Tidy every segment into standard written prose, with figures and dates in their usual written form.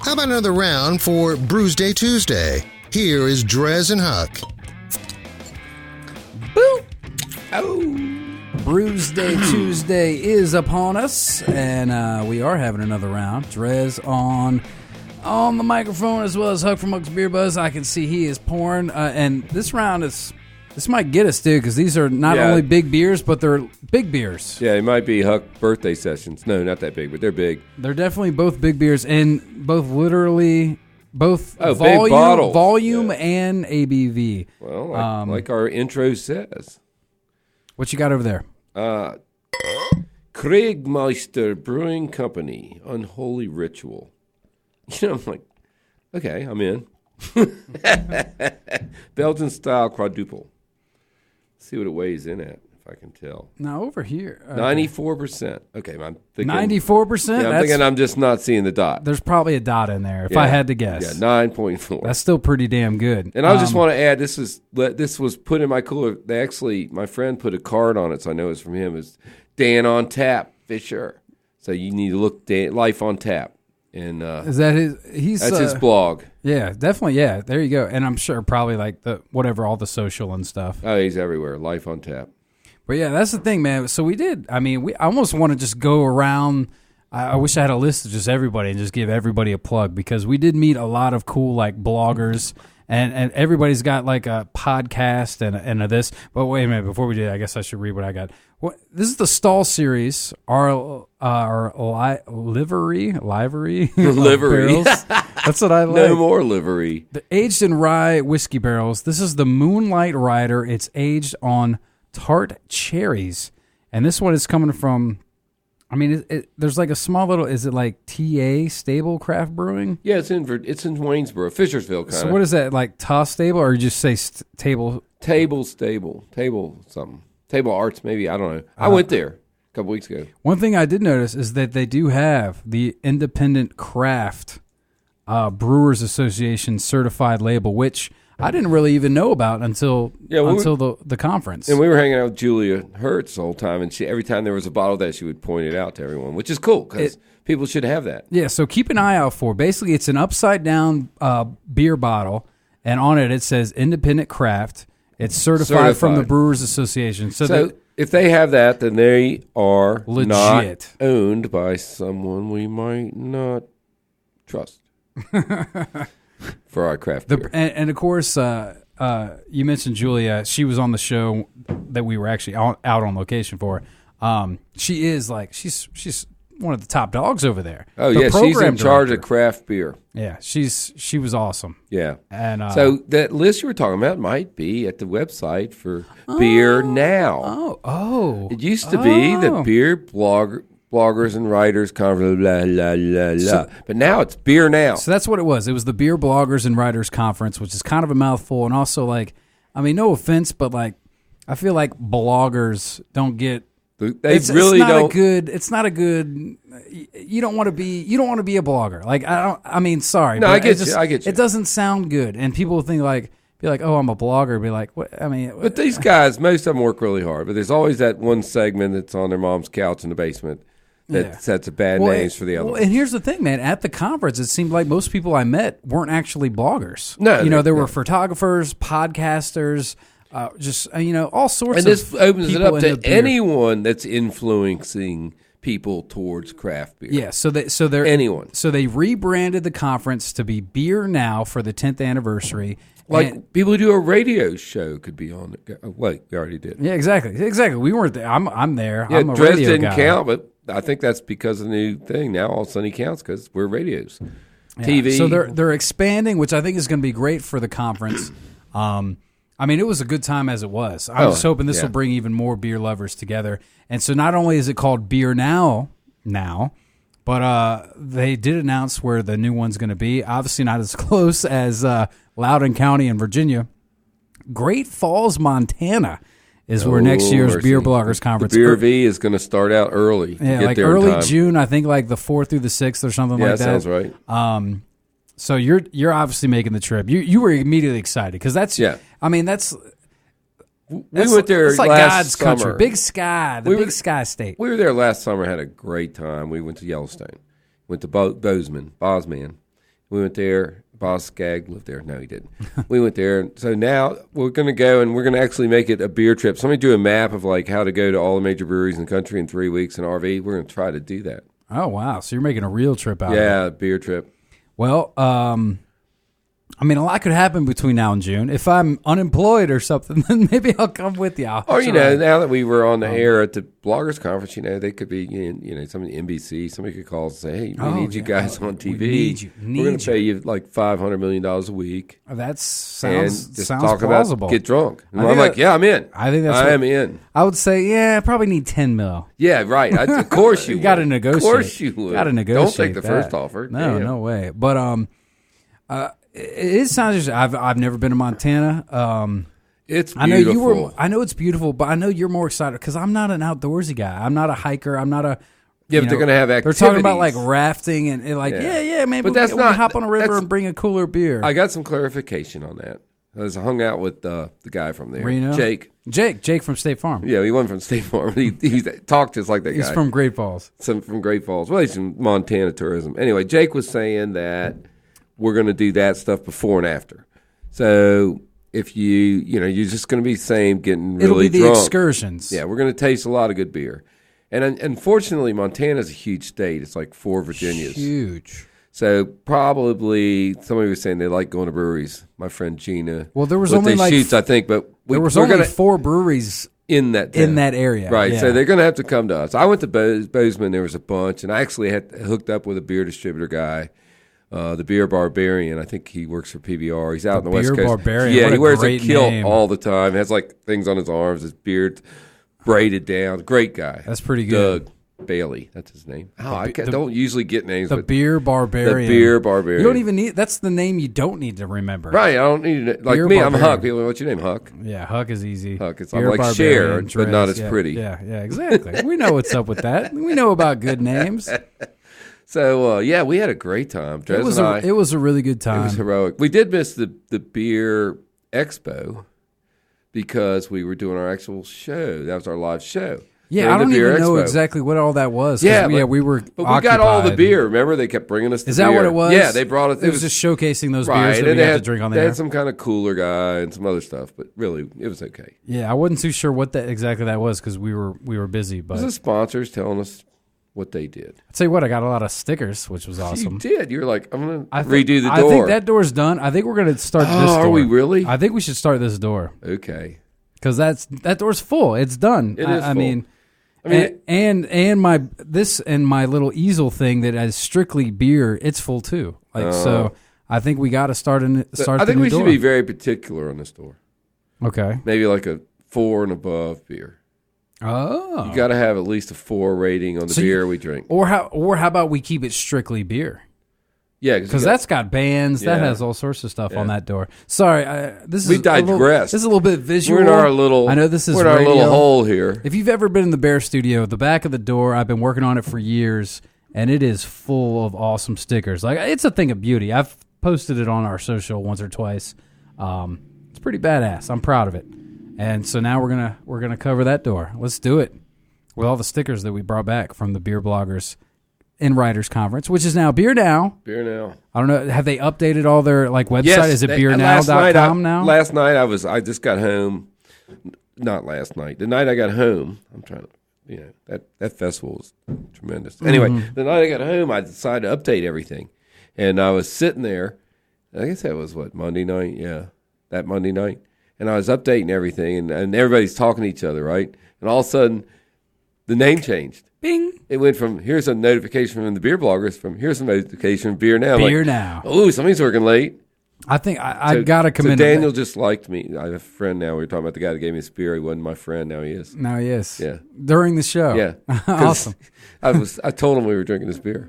How about another round for Brewsday Tuesday? Here is Drez and Huck. Boop! Oh! Brewsday Tuesday is upon us, and we are having another round. Drez on the microphone, as well as Huck from Huck's Beer Buzz. I can see he is pouring, and this round this might get us, dude, because these are not only big beers, but they're big beers. Yeah, it might be Huck birthday sessions. No, not that big, but they're big. They're definitely both big beers, and both volume and ABV. Well, like our intro says. What you got over there? Kriegmeister Brewing Company, Unholy Ritual. You know, I'm like, okay, I'm in. Belgian style quadruple. See what it weighs in at, if I can tell. Now over here, 94%. Okay, I'm thinking 94%. Yeah, I'm thinking I'm just not seeing the dot. There's probably a dot in there, if I had to guess. Yeah, 9.4. That's still pretty damn good. And I just want to add, this was put in my cooler. My friend put a card on it, so I know it's from him. It's Dan on Tap, Fisher. So you need to look Life on Tap. And is that his? That's his blog. Yeah, definitely. Yeah, there you go. And I'm sure probably like all the social and stuff. Oh, he's everywhere. Life on Tap. But yeah, that's the thing, man. So we did. I mean, I almost want to just go around. I wish I had a list of just everybody and just give everybody a plug, because we did meet a lot of cool like bloggers. And everybody's got like a podcast and a this. But wait a minute, before we do, I guess I should read what I got. This is the Stall series, our livery barrels. That's what I like. No more livery. The aged in rye whiskey barrels. This is the Moonlight Rider. It's aged on tart cherries, and this one is coming from. I mean, there's like a small little. Is it like TA Stable Craft Brewing? Yeah, it's in Waynesboro, Fishersville, kind of. So what is that, like Ta Stable, or you just say Table? Table something. Table Arts, maybe. I don't know. I went there a couple weeks ago. One thing I did notice is that they do have the Independent Craft Brewers Association certified label, which I didn't really even know about until the conference. And we were hanging out with Julia Hertz the whole time, and every time there was a bottle of that, she would point it out to everyone, which is cool because people should have that. Yeah, so keep an eye out for. Basically, it's an upside-down beer bottle, and on it says Independent Craft. It's certified from the Brewers Association. So if they have that, then they are legit. Not owned by someone we might not trust. For our craft beer. And of course, you mentioned Julia. She was on the show that we were actually out on location for. She is like she's one of the top dogs over there. Oh yeah, she's in charge of craft beer. Yeah, she was awesome. Yeah, and so that list you were talking about might be at the website for Beer Now. Oh, it used to be the Beer Bloggers and Writers Conference, blah, blah, blah, blah. But now it's Beer Now. So that's what it was. It was the Beer Bloggers and Writers Conference, which is kind of a mouthful. And also, like, I mean, no offense, but, like, I feel like bloggers don't get... It's not a good... You don't want to be a blogger. Like, I mean, sorry. No, I get you. It doesn't sound good. And people will think, like... Be like, oh, I'm a blogger. Be like, what? I mean, but these guys, most of them work really hard. But there's always that one segment that's on their mom's couch in the basement that sets a bad names for the other. And here's the thing, man. At the conference, it seemed like most people I met weren't actually bloggers. No, there were photographers, podcasters, all sorts. And this opens it up to anyone that's influencing people towards craft beer. Yeah, so they're anyone. So they rebranded the conference to be Beer Now for the 10th anniversary. Like people who do a radio show could be on it. Wait, we already did. Yeah, exactly. We weren't there. I'm there. Yeah, I'm a Drez radio didn't guy. count, but I think that's because of the new thing. Now all of a sudden he counts because we're radios, TV. So they're expanding, which I think is going to be great for the conference. I mean, it was a good time as it was. I was just hoping this will bring even more beer lovers together. And so not only is it called Beer Now, but they did announce where the new one's going to be. Obviously not as close as Loudoun County in Virginia. Great Falls, Montana is where next year's Beer Bloggers Conference. The Beer V is going to start out early. Yeah, like early June, I think like the 4th through the 6th or something like that. Yeah, sounds right. So you're obviously making the trip. You were immediately excited because that's I mean We went there it's like last God's summer. country. Big Sky, Big Sky State. We were there last summer, had a great time. We went to Yellowstone. Went to Bozeman. We went there. Skag lived there. No, he didn't. We went there. So now we're going to go, and we're going to actually make it a beer trip. Somebody do a map of like how to go to all the major breweries in the country in 3 weeks in RV. We're going to try to do that. Oh, wow. So you're making a real trip out of it. Yeah, beer trip. Well, I mean, a lot could happen between now and June. If I'm unemployed or something, then maybe I'll come with you. Or, now that we were on the air at the Bloggers Conference, they could be, somebody NBC, somebody could call us and say, hey, we need you guys on TV. We need you. We're going to pay you like $500 million a week. That sounds talk plausible. About get drunk. And I'm like, yeah, I'm in. I think that's I'm in. I would say, yeah, I probably need 10 mil. Yeah, right. Of course you got to negotiate. Of course you would. Got to negotiate. Don't take the first offer. No, no way. But it sounds. I've never been to Montana. It's beautiful. I know it's beautiful, but I know you're more excited because I'm not an outdoorsy guy. I'm not a hiker. I'm not a. Yeah, but they're going to have activities. They're talking about like rafting and like maybe but that's we hop on a river and bring a cooler beer. I got some clarification on that. I hung out with the guy from there, Reno? Jake from State Farm. Yeah, he wasn't from State Farm. He talked just like that guy. He's from Great Falls. From Great Falls. Well, he's from Montana tourism. Anyway, Jake was saying that we're going to do that stuff before and after. So if you're just going to be the same, getting really drunk. It'll be the excursions. Yeah, we're going to taste a lot of good beer. And unfortunately, Montana's a huge state. It's like 4 Virginias. Huge. So probably somebody was saying they like going to breweries. My friend Gina. Well, there was only like shoots, I think, but there was only 4 breweries in that area, right? Yeah. So they're going to have to come to us. I went to Bozeman. There was a bunch, and I actually had hooked up with a beer distributor guy, the Beer Barbarian. I think he works for PBR. He's out on the West Coast. Beer Barbarian. Yeah, he wears a kilt name. all the time. Has like things on his arms, his beard braided down. Great guy. That's pretty good. Doug Bailey, that's his name. I don't usually get names. The Beer Barbarian. The Beer Barbarian. You don't even need. That's the name you don't need to remember. Right. I don't need it. Like Beer me, Barbarian. I'm Huck. People, what's your name, Huck? Yeah, Huck is easy. Huck. I'm like Cher, but not as pretty. Yeah, exactly. We know what's up with that. We know about good names. So we had a great time. It was a really good time. It was heroic. We did miss the beer expo because we were doing our actual show. That was our live show. Yeah, I don't even know exactly what all that was. Yeah, we were. But we got all the beer. Remember, they kept bringing us. Is that what it was? Yeah, they brought it. It was just showcasing those beers that we had to drink on the air. They had some kind of cooler guy and some other stuff, but really, it was okay. Yeah, I wasn't too sure what exactly that was because we were busy. But it was the sponsors telling us what they did. I'll tell you what, I got a lot of stickers, which was awesome. You did. You were like, I'm going to redo the door. I think that door's done. I think we're going to start this door. Are we really? I think we should start this door. Okay. Because that door's full. It's done. It is full. I mean, and my little easel thing that has strictly beer, it's full too. So I think we got to start the new door. I think we should be very particular on this door. Okay. Maybe like a 4 and above beer. Oh. You got to have at least a 4 rating on the beer we drink. Or how about we keep it strictly beer? Yeah, because that's got bands. Yeah. That has all sorts of stuff on that door. Sorry, we digressed. This is a little bit visual. We're in our little. I know this is. We're in our little hole here. If you've ever been in the Bear Studio, the back of the door, I've been working on it for years, and it is full of awesome stickers. Like it's a thing of beauty. I've posted it on our social once or twice. It's pretty badass. I'm proud of it. And so now we're gonna cover that door. Let's do it with all the stickers that we brought back from the Beer Bloggers in Writers Conference, which is now Beer Now. Beer Now. I don't know. Have they updated all their website? Yes, is it beernow.com now? Last night I just got home. Not last night. The night I got home, I'm trying to, that festival was tremendous. Anyway, the night I got home, I decided to update everything, and I was sitting there. I guess that was Monday night. Yeah, that Monday night, and I was updating everything, and everybody's talking to each other, right? And all of a sudden, the name changed. Bing. It went from here's a notification from the Beer Bloggers from here's a notification from Beer Now. Beer Now. Oh, somebody's working late. I think I got to commend. So Daniel just liked me. I have a friend now. We were talking about the guy that gave me a beer. He wasn't my friend. Now he is. Now he is. Yeah. During the show. Yeah. Awesome. I told him we were drinking this beer.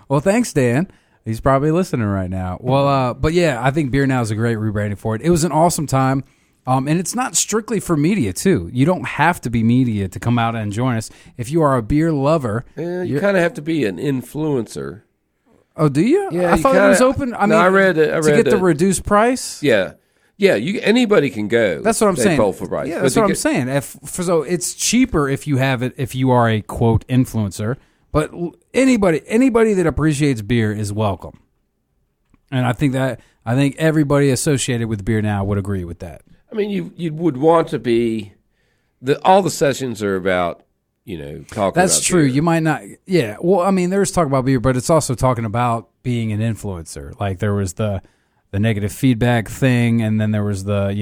Well, thanks, Dan. He's probably listening right now. Well, but yeah, I think Beer Now is a great rebranding for it. It was an awesome time. And it's not strictly for media, too. You don't have to be media to come out and join us. If you are a beer lover. You kind of have to be an influencer. Oh, do you? Yeah. I thought it was open. I read to get the reduced price? Yeah. Yeah, anybody can go. That's what I'm saying. Pay full price. Yeah, that's what I'm saying. So it's cheaper if you have it, if you are a quote influencer. But anybody that appreciates beer is welcome. And I think everybody associated with Beer Now would agree with that. I mean, you would want to be all the sessions are about, talking. That's about true. beer. You might not. Yeah. Well, I mean, there's talk about beer, but it's also talking about being an influencer. Like there was the negative feedback thing, and then there was the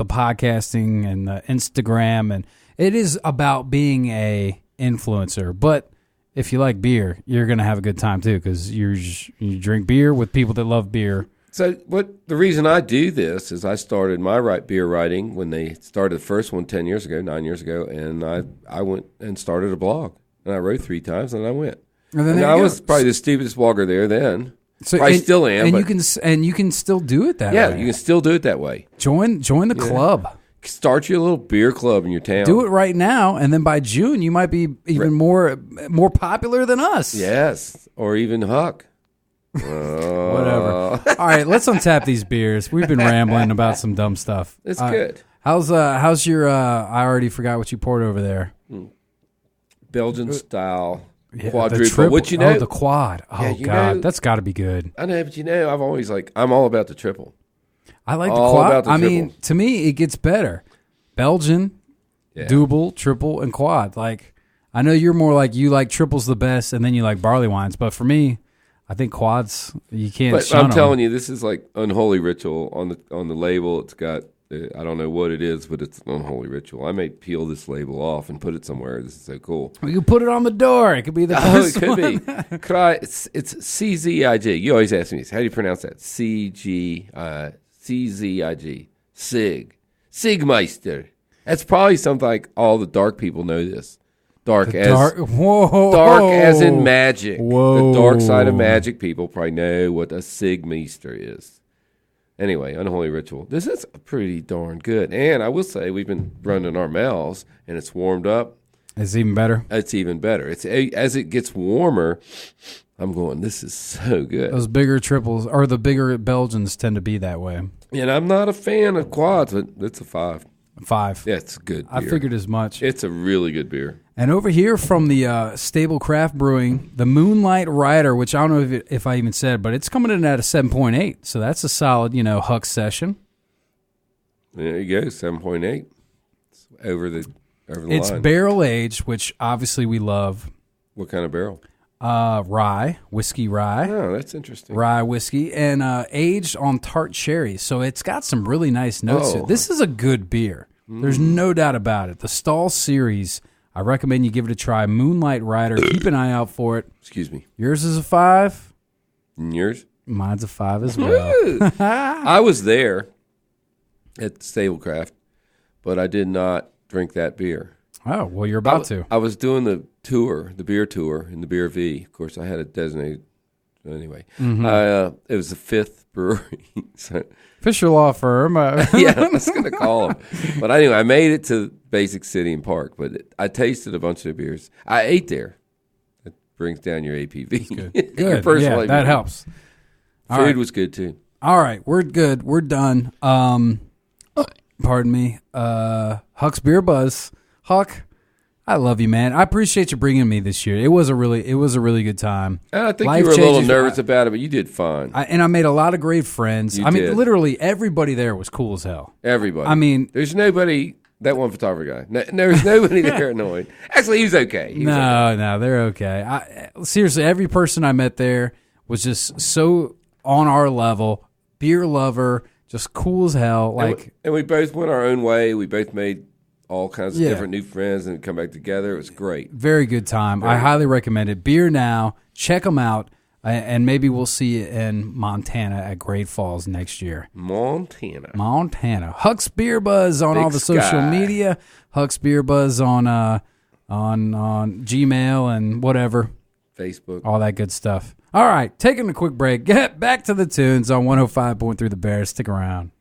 podcasting and the Instagram, and it is about being a influencer. But if you like beer, you're gonna have a good time too, because you drink beer with people that love beer. So the reason I do this is I started my beer writing when they started the first one 9 years ago, and I went and started a blog, and I wrote 3 times, and I went. And I was probably the stupidest blogger there then. So I still am, and you can still do it that way. Yeah, you can still do it that way. Join the club. Start your little beer club in your town. Do it right now, and then by June you might be even more popular than us. Yes, or even Huck. Whatever. All right, let's untap these beers. We've been rambling about some dumb stuff. It's good. How's your? I already forgot what you poured over there. Belgian style. Yeah, Quadruple. What you know? Oh, the quad. Oh, God. That's got to be good. I know, but I've always I'm all about the triple. I like the quad. I mean, to me, it gets better. Belgian, double, triple, and quad. Like, I know you're more like you like triples the best, and then you like barley wines. But for me, I think quads, you can't But shun I'm telling them. you, this is like unholy ritual on the label. It's got, I don't know what it is, but it's an unholy ritual. I may peel this label off and put it somewhere. This is so cool. You can put it on the door. It could be the it could one. be. It's CZIG. You always ask me, how do you pronounce that? CZIG. Sigmeister. That's probably something like all the dark people know this. Dark as in magic. Whoa. The dark side of magic people probably know what a Sigmeister is. Anyway, unholy ritual. This is pretty darn good. And I will say we've been running our mouths, and it's warmed up. It's even better. It's even better. It's as it gets warmer, I'm going, this is so good. Those bigger triples, or the bigger Belgians tend to be that way. And I'm not a fan of quads, but it's a 5. 5. Yeah, it's good beer. I figured as much. It's a really good beer. And over here from the Stable Craft Brewing, the Moonlight Rider, which I don't know if I even said, but it's coming in at a 7.8. So that's a solid, Huck session. There you go, 7.8. It's over the line. It's barrel aged, which obviously we love. What kind of barrel? Rye, whiskey rye. Oh, that's interesting. Rye whiskey, and aged on tart cherries. So it's got some really nice notes. Oh. This is a good beer. There's no doubt about it. The Stall Series, I recommend you give it a try. Moonlight Rider. Keep an eye out for it. Excuse me. Yours is a 5. And yours? Mine's a 5 as well. I was there at Stablecraft, but I did not drink that beer. Oh, well, you're about to. I was doing the beer tour in the Beer V. Of course, I had it designated. Anyway, it was the 5th brewery. So, Fisher Law Firm. yeah, I was going to call them. But anyway, I made it to Basic City and Park, but I tasted a bunch of beers. I ate there. It brings down your APV. Good. Your personal Yeah, APV. that helps. Food was good, too. All right, we're good. We're done. Pardon me. Huck's Beer Buzz. Huck, I love you, man. I appreciate you bringing me this year. It was a really good time. I think Life you were a little changes. nervous about it, but you did fine. And I made a lot of great friends. You I mean, did. literally everybody there was cool as hell. Everybody. I mean, there's nobody. That one photographer guy. There's nobody there annoyed. Actually, he was okay. No, they're okay. Seriously, every person I met there was just so on our level, beer lover, just cool as hell. And we both went our own way. We both made all kinds of different new friends and come back together. It was great. Very good time. I highly recommend it. Beer Now. Check them out. And maybe we'll see you in Montana at Great Falls next year. Montana. Huck's Beer Buzz on Big all the social sky. media. Huck's Beer Buzz on Gmail and whatever. Facebook. All that good stuff. All right, taking a quick break. Get back to the tunes on 105.3 The Bear. Stick around.